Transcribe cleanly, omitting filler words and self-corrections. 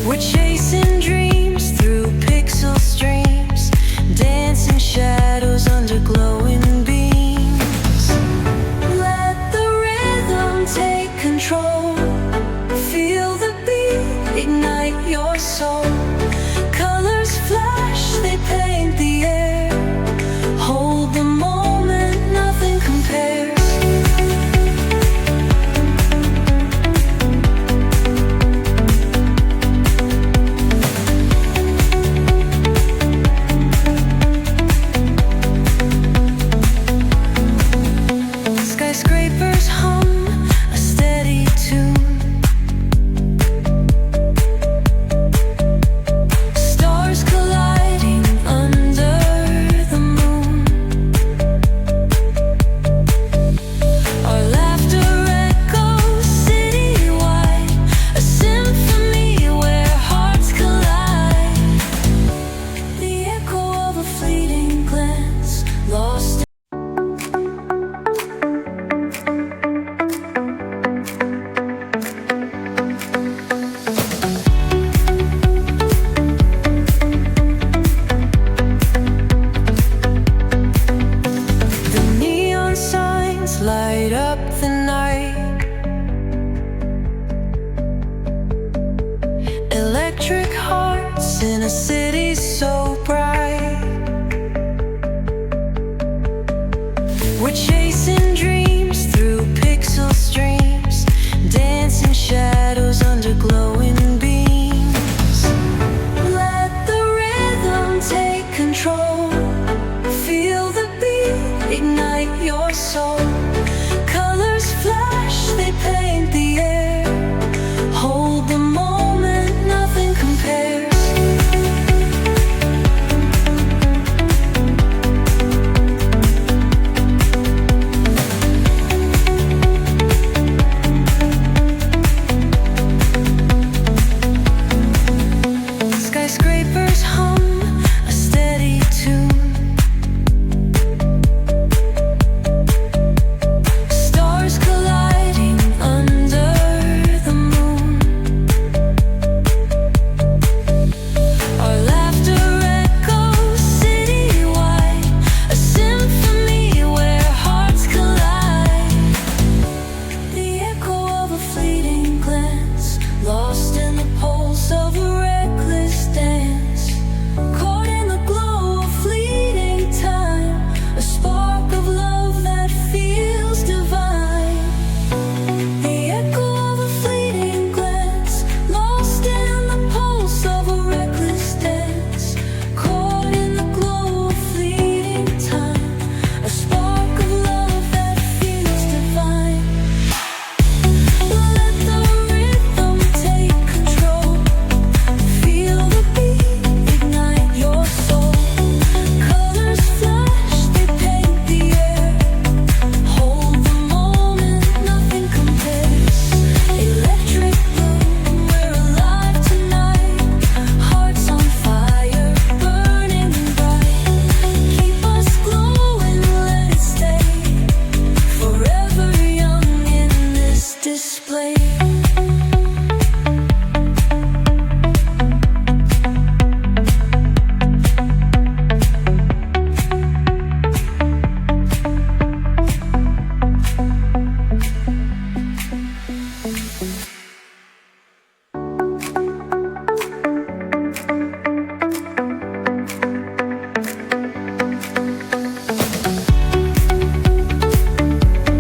We're chasing dreams through pixel streams, dancing shadows under glowing beams. Let the rhythm take control. Feel the beat, ignite your soul. Colors flash, they paint the air. Hold the moment, nothing compares. Skyscrapers hum a steady tune. Stars colliding under the moon. Our laughter echoes citywide, a symphony where hearts collide. The echo of a fleeting glance, lost. Light up the night. Electric hearts in a city so bright.